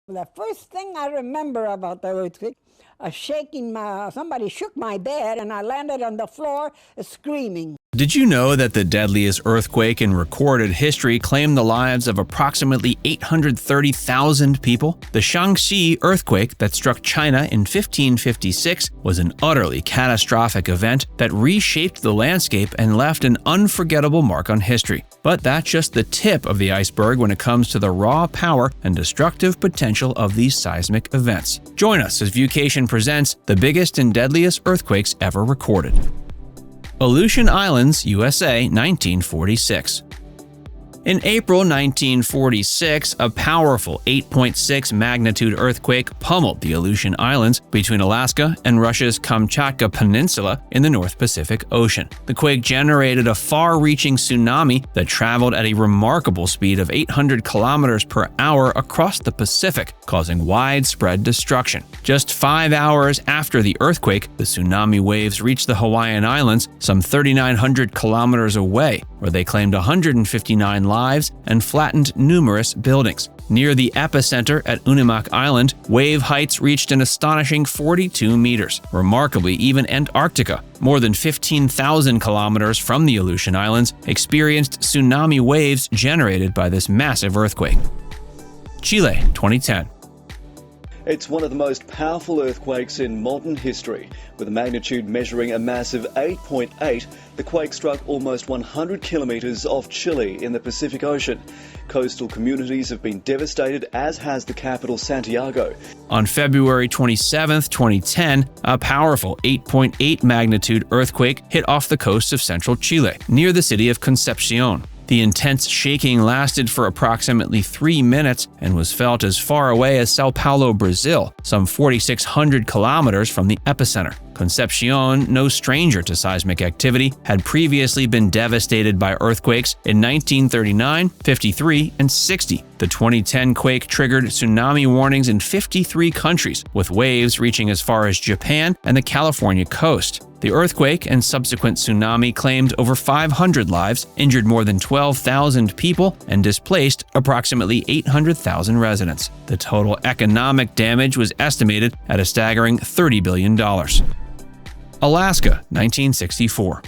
The first thing I remember about the earthquake, somebody shook my bed and I landed on the floor screaming. Did you know that the deadliest earthquake in recorded history claimed the lives of approximately 830,000 people? The Shaanxi earthquake that struck China in 1556 was an utterly catastrophic event that reshaped the landscape and left an unforgettable mark on history. But that's just the tip of the iceberg when it comes to the raw power and destructive potential of these seismic events. Join us as Viewcation presents the biggest and deadliest earthquakes ever recorded. Aleutian Islands, USA, 1946. In April 1946, a powerful 8.6 magnitude earthquake pummeled the Aleutian Islands between Alaska and Russia's Kamchatka Peninsula in the North Pacific Ocean. The quake generated a far-reaching tsunami that traveled at a remarkable speed of 800 kilometers per hour across the Pacific, causing widespread destruction. Just 5 hours after the earthquake, the tsunami waves reached the Hawaiian Islands, some 3,900 kilometers away, where they claimed 159 lives and flattened numerous buildings. Near the epicenter at Unimak Island, wave heights reached an astonishing 42 meters. Remarkably, even Antarctica, more than 15,000 kilometers from the Aleutian Islands, experienced tsunami waves generated by this massive earthquake. Chile, 2010. It's one of the most powerful earthquakes in modern history. With a magnitude measuring a massive 8.8, the quake struck almost 100 kilometers off Chile in the Pacific Ocean. Coastal communities have been devastated, as has the capital, Santiago. On February 27, 2010, a powerful 8.8 magnitude earthquake hit off the coast of central Chile, near the city of Concepcion. The intense shaking lasted for approximately 3 minutes and was felt as far away as Sao Paulo, Brazil, some 4,600 kilometers from the epicenter. Concepcion, no stranger to seismic activity, had previously been devastated by earthquakes in 1939, 53, and 60. The 2010 quake triggered tsunami warnings in 53 countries, with waves reaching as far as Japan and the California coast. The earthquake and subsequent tsunami claimed over 500 lives, injured more than 12,000 people, and displaced approximately 800,000 residents. The total economic damage was estimated at a staggering $30 billion. Alaska, 1964.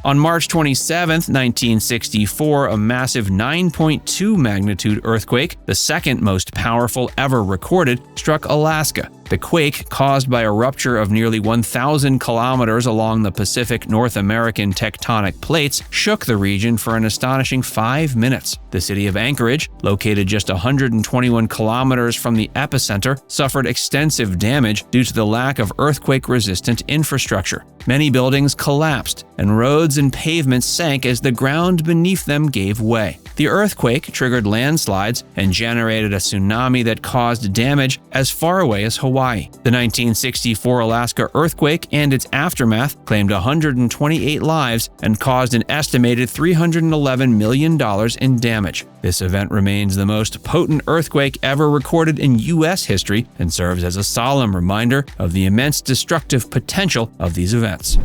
On March 27, 1964, a massive 9.2 magnitude earthquake, the second most powerful ever recorded, struck Alaska. The quake, caused by a rupture of nearly 1,000 kilometers along the Pacific North American tectonic plates, shook the region for an astonishing 5 minutes. The city of Anchorage, located just 121 kilometers from the epicenter, suffered extensive damage due to the lack of earthquake-resistant infrastructure. Many buildings collapsed, and roads and pavements sank as the ground beneath them gave way. The earthquake triggered landslides and generated a tsunami that caused damage as far away as Hawaii. The 1964 Alaska earthquake and its aftermath claimed 128 lives and caused an estimated $311 million in damage. This event remains the most potent earthquake ever recorded in U.S. history and serves as a solemn reminder of the immense destructive potential of these events.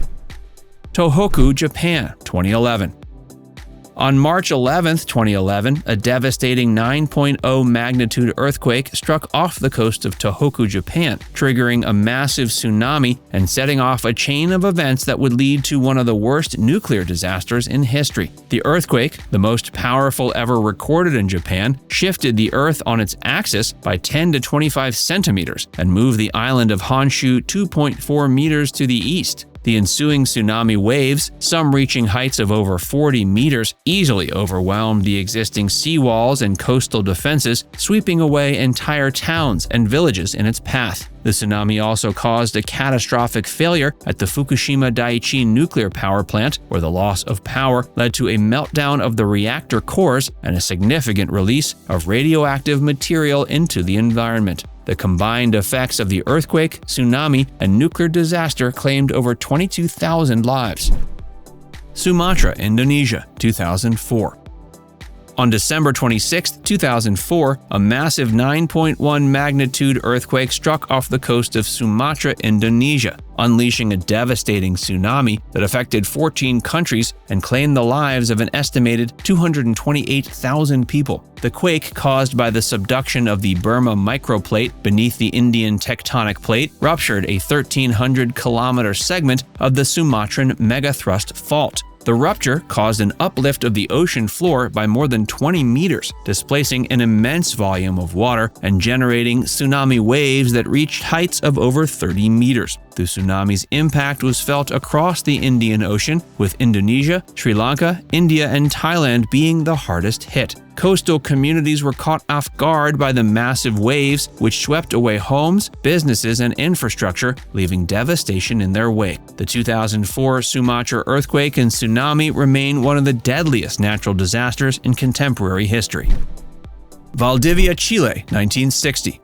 Tohoku, Japan, 2011. On March 11, 2011, a devastating 9.0 magnitude earthquake struck off the coast of Tohoku, Japan, triggering a massive tsunami and setting off a chain of events that would lead to one of the worst nuclear disasters in history. The earthquake, the most powerful ever recorded in Japan, shifted the Earth on its axis by 10 to 25 centimeters and moved the island of Honshu 2.4 meters to the east. The ensuing tsunami waves, some reaching heights of over 40 meters, easily overwhelmed the existing seawalls and coastal defenses, sweeping away entire towns and villages in its path. The tsunami also caused a catastrophic failure at the Fukushima Daiichi nuclear power plant, where the loss of power led to a meltdown of the reactor cores and a significant release of radioactive material into the environment. The combined effects of the earthquake, tsunami, and nuclear disaster claimed over 22,000 lives. Sumatra, Indonesia, 2004. On December 26, 2004, a massive 9.1 magnitude earthquake struck off the coast of Sumatra, Indonesia, unleashing a devastating tsunami that affected 14 countries and claimed the lives of an estimated 228,000 people. The quake, caused by the subduction of the Burma microplate beneath the Indian tectonic plate, ruptured a 1,300-kilometer segment of the Sumatran megathrust fault. The rupture caused an uplift of the ocean floor by more than 20 meters, displacing an immense volume of water and generating tsunami waves that reached heights of over 30 meters. The tsunami's impact was felt across the Indian Ocean, with Indonesia, Sri Lanka, India, and Thailand being the hardest hit. Coastal communities were caught off guard by the massive waves, which swept away homes, businesses, and infrastructure, leaving devastation in their wake. The 2004 Sumatra earthquake and tsunami remain one of the deadliest natural disasters in contemporary history. Valdivia, Chile, 1960.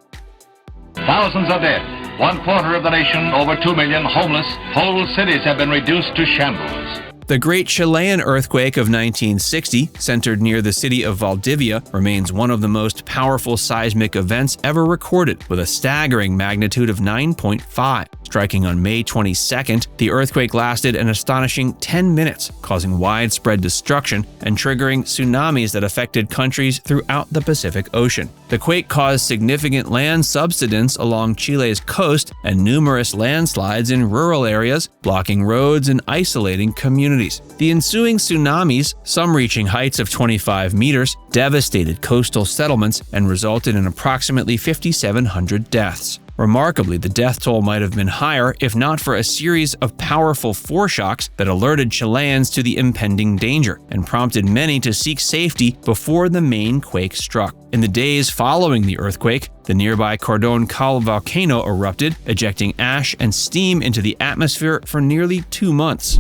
Thousands are dead. 1/4 of the nation, over 2 million homeless. Whole cities have been reduced to shambles. The Great Chilean Earthquake of 1960, centered near the city of Valdivia, remains one of the most powerful seismic events ever recorded, with a staggering magnitude of 9.5. Striking on May 22nd, the earthquake lasted an astonishing 10 minutes, causing widespread destruction and triggering tsunamis that affected countries throughout the Pacific Ocean. The quake caused significant land subsidence along Chile's coast and numerous landslides in rural areas, blocking roads and isolating communities. The ensuing tsunamis, some reaching heights of 25 meters, devastated coastal settlements and resulted in approximately 5,700 deaths. Remarkably, the death toll might have been higher if not for a series of powerful foreshocks that alerted Chileans to the impending danger and prompted many to seek safety before the main quake struck. In the days following the earthquake, the nearby Cordón Cal volcano erupted, ejecting ash and steam into the atmosphere for nearly 2 months.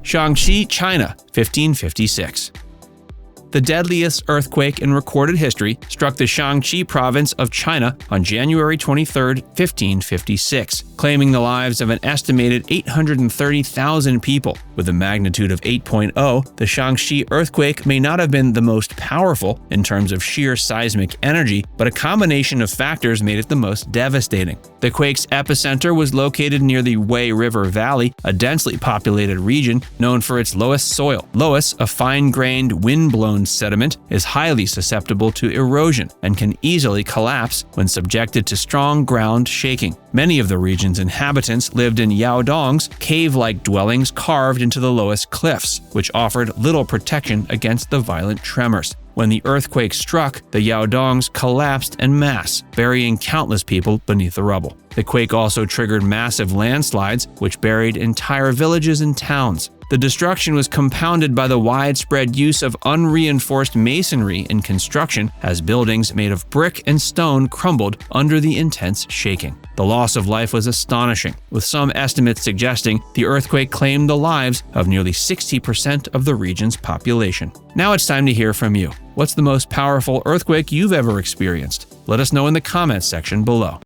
Shaanxi, China, 1556. The deadliest earthquake in recorded history struck the Shaanxi province of China on January 23, 1556, claiming the lives of an estimated 830,000 people. With a magnitude of 8.0, the Shaanxi earthquake may not have been the most powerful in terms of sheer seismic energy, but a combination of factors made it the most devastating. The quake's epicenter was located near the Wei River Valley, a densely populated region known for its loess soil. Loess, a fine-grained, wind-blown sediment, is highly susceptible to erosion and can easily collapse when subjected to strong ground shaking. Many of the region's inhabitants lived in yaodongs, cave-like dwellings carved into the Loess cliffs, which offered little protection against the violent tremors. When the earthquake struck, the yaodongs collapsed en masse, burying countless people beneath the rubble. The quake also triggered massive landslides, which buried entire villages and towns. The destruction was compounded by the widespread use of unreinforced masonry in construction, as buildings made of brick and stone crumbled under the intense shaking. The loss of life was astonishing, with some estimates suggesting the earthquake claimed the lives of nearly 60% of the region's population. Now it's time to hear from you. What's the most powerful earthquake you've ever experienced? Let us know in the comments section below.